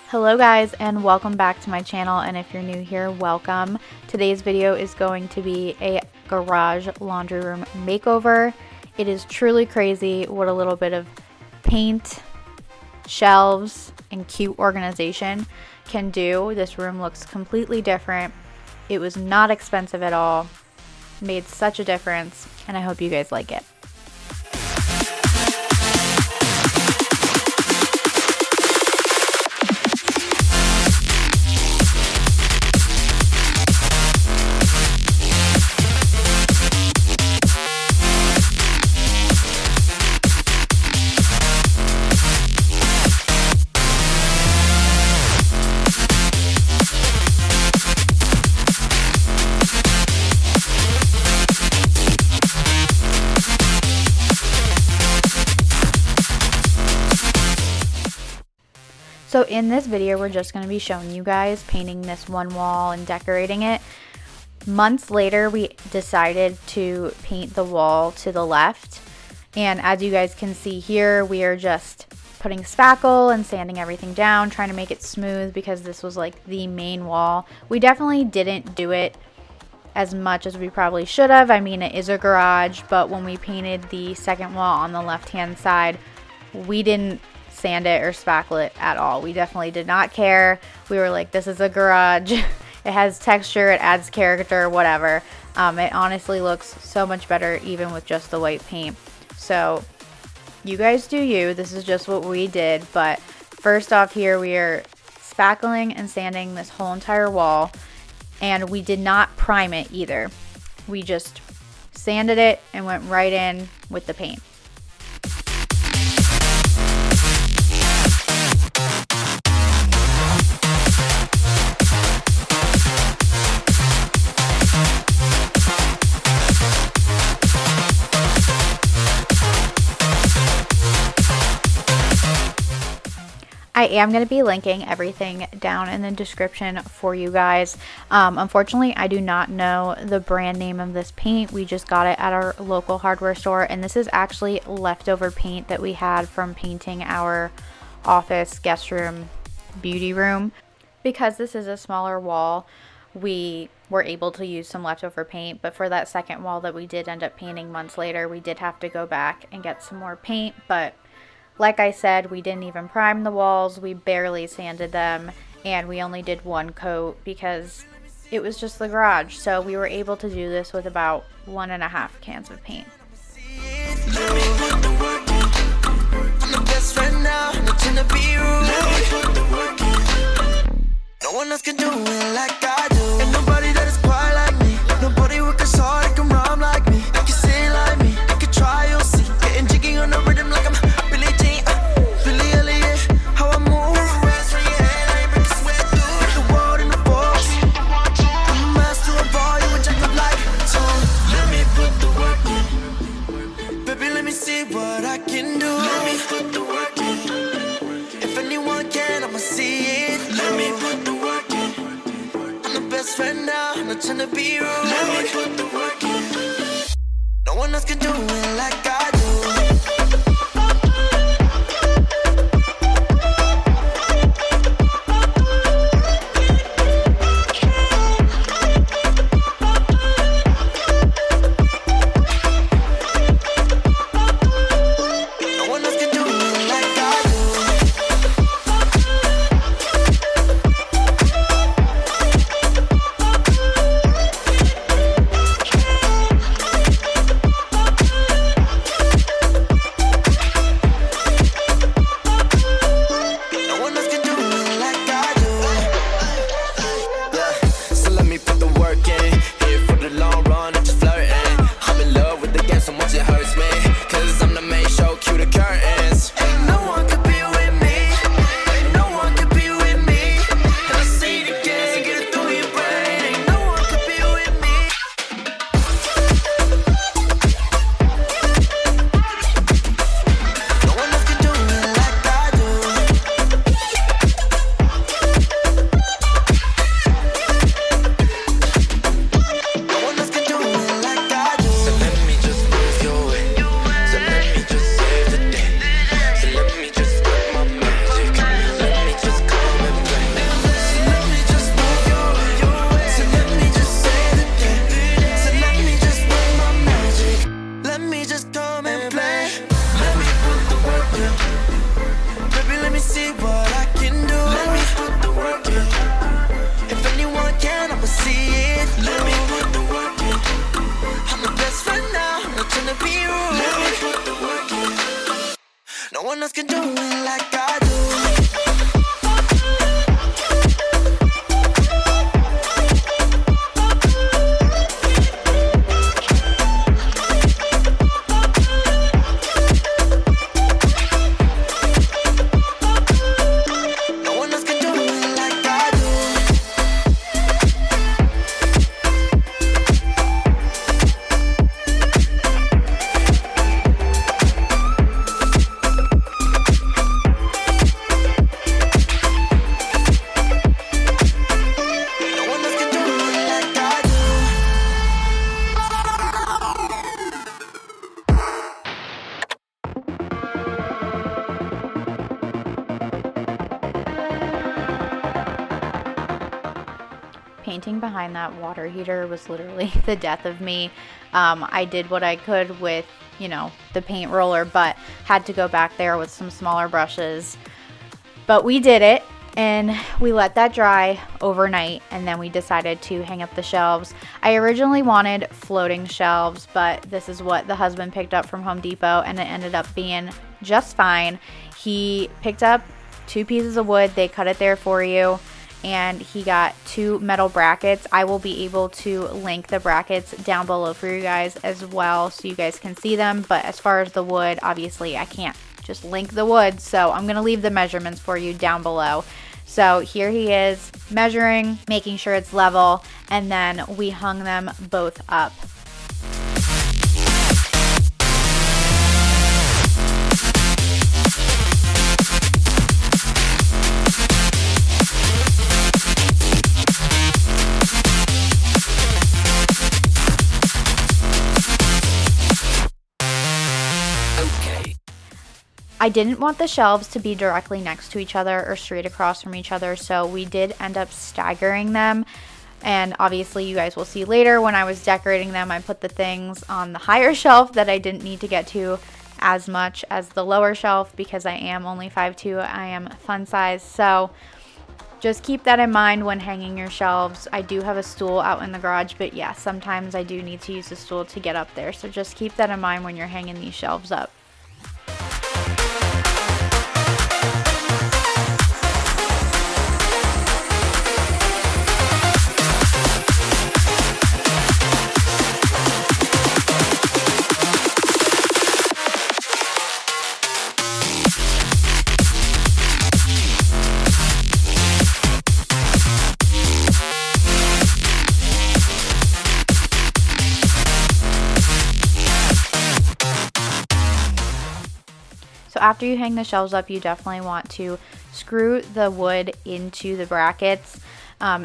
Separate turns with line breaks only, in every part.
Hello guys, and welcome back to my channel, and if you're new here, welcome. Today's video is going to be a garage laundry room makeover. It is truly crazy what a little bit of paint, shelves, and cute organization can do. This room looks completely different. It was not expensive at all. Made such a difference, and I hope you guys like it. So in this video, we're just going to be showing you guys painting this one wall and decorating it. Months later, we decided to paint the wall to the left. And as you guys can see here, we are just putting spackle and sanding everything down, trying to make it smooth because this was like the main wall. We definitely didn't do it as much as we probably should have. I mean, it is a garage, but when we painted the second wall on the left-hand side, we didn't sand it or spackle it at all. We definitely did not care. We were like, this is a garage. It has texture, it adds character, whatever. It honestly looks so much better even with just the white paint. So you guys do you. This is just what we did. But first off here, we are spackling and sanding this whole entire wall, and we did not prime it either. We just sanded it and went right in with the paint. I am going to be linking everything down in the description for you guys. Unfortunately, I do not know the brand name of this paint. We just got it at our local hardware store, and this is actually leftover paint that we had from painting our office, guest room, beauty room. Because this is a smaller wall, we were able to use some leftover paint, but for that second wall that we did end up painting months later, we did have to go back and get some more paint. But like I said, we didn't even prime the walls, we barely sanded them, and we only did one coat because it was just the garage. So we were able to do this with about 1.5 cans of paint.
No one else can do it like I do. And nobody that is quite like me. Nobody work as hard and can rhyme like me. You can sing like me, you can try, you'll see. Getting jiggy on the rhythm like I'm Billie Jean, Billie Elliot. How I move, rest from your head, I ain't breaking sweat through. Put the world in the box. I'm a master of all, you a jack of life. So let me put the work in. Baby, let me see what I can do. Let me put the work in. If anyone can, I'ma see it. Let me put the work in. I'm the best friend now, I'm not trying to be rude. Let me put the work in. No one else can do it like I do.
painting behind that water heater was literally the death of me. I did what I could with, you know, the paint roller, but had to go back there with some smaller brushes. But we did it, and we let that dry overnight, and then we decided to hang up the shelves. I originally wanted floating shelves, but this is what the husband picked up from Home Depot, and it ended up being just fine. He picked up 2 pieces of wood, they cut it there for you, and he got 2 metal brackets. I will be able to link the brackets down below for you guys as well so you guys can see them, but as far as the wood, obviously I can't just link the wood, so I'm gonna leave the measurements for you down below. So here he is measuring, making sure it's level, and then we hung them both up. I didn't want the shelves to be directly next to each other or straight across from each other, so we did end up staggering them. And obviously you guys will see later when I was decorating them, I put the things on the higher shelf that I didn't need to get to as much as the lower shelf because I am only 5'2", I am fun size. So just keep that in mind when hanging your shelves. I do have a stool out in the garage, but yeah, sometimes I do need to use the stool to get up there. So just keep that in mind when you're hanging these shelves up. So after you hang the shelves up, you definitely want to screw the wood into the brackets.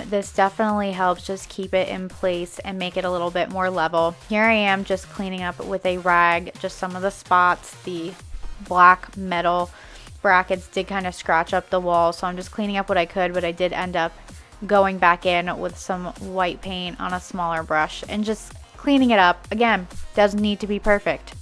This definitely helps just keep it in place and make it a little bit more level. Here I am just cleaning up with a rag, just some of the spots. The black metal brackets did kind of scratch up the wall, so I'm just cleaning up what I could, but I did end up going back in with some white paint on a smaller brush and just cleaning it up. Again, doesn't need to be perfect.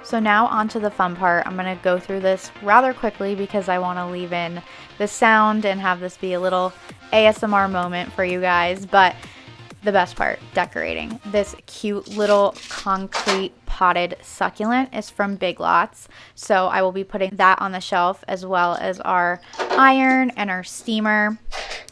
So now onto the fun part. I'm going to go through this rather quickly because I want to leave in the sound and have this be a little ASMR moment for you guys. But the best part, decorating. This cute little concrete potted succulent is from Big Lots. So I will be putting that on the shelf as well as our iron and our steamer.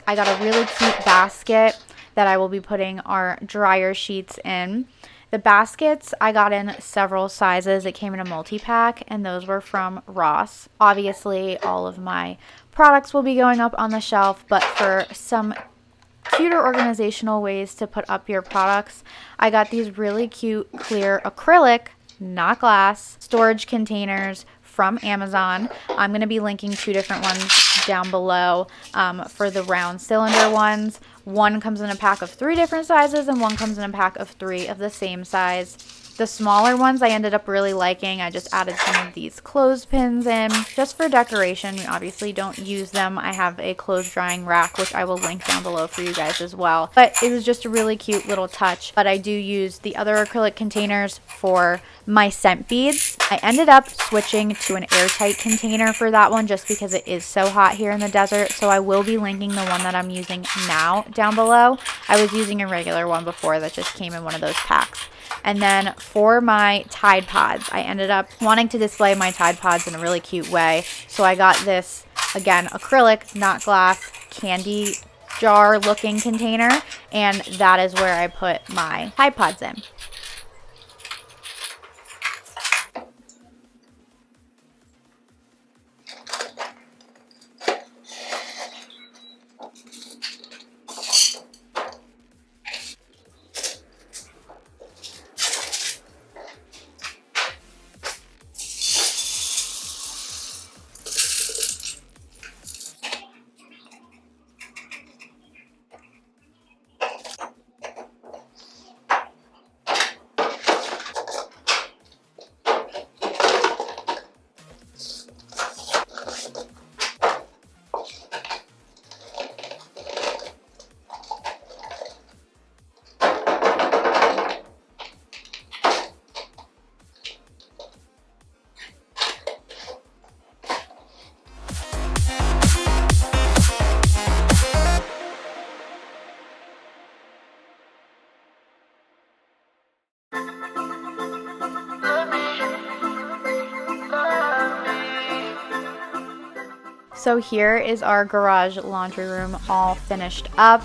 I got a really cute basket that I will be putting our dryer sheets in. The baskets I got in several sizes. It came in a multi-pack and those were from Ross. Obviously all of my products will be going up on the shelf, but for some cuter organizational ways to put up your products, I got these really cute clear acrylic, not glass, storage containers from Amazon. I'm going to be linking 2 different ones down below for the round cylinder ones. One comes in a pack of 3 different sizes and one comes in a pack of 3 of the same size. The smaller ones I ended up really liking. I just added some of these clothespins in just for decoration. We obviously don't use them. I have a clothes drying rack, which I will link down below for you guys as well. But it was just a really cute little touch. But I do use the other acrylic containers for my scent beads. I ended up switching to an airtight container for that one just because it is so hot here in the desert. So I will be linking the one that I'm using now down below. I was using a regular one before that just came in one of those packs. And then for my Tide Pods, I ended up wanting to display my Tide Pods in a really cute way. So I got this, again, acrylic, not glass, candy jar looking container. And that is where I put my Tide Pods in. So here is our garage laundry room all finished up.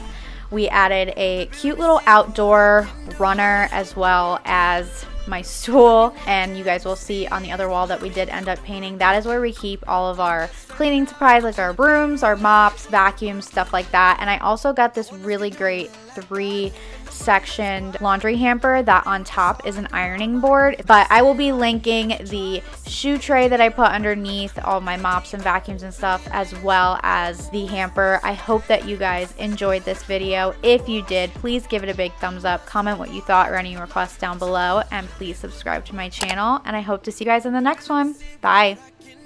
We added a cute little outdoor runner as well as my stool, and you guys will see on the other wall that we did end up painting. That is where we keep all of our cleaning supplies, like our brooms, our mops, vacuums, stuff like that. And I also got this really great 3-sectioned laundry hamper that on top is an ironing board, but I will be linking the shoe tray that I put underneath all my mops and vacuums and stuff, as well as the hamper. I hope that you guys enjoyed this video. If you did, please give it a big thumbs up, comment what you thought or any requests down below, and please subscribe to my channel, and I hope to see you guys in the next one. Bye.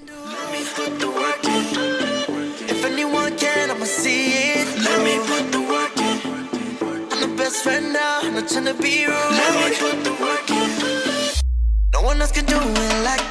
Let me put the work in. If anyone can, I'ma see it. Let me put the work in. I'm the best friend now, I'm not trying to be rude. Let me put the work in. No one else can do it like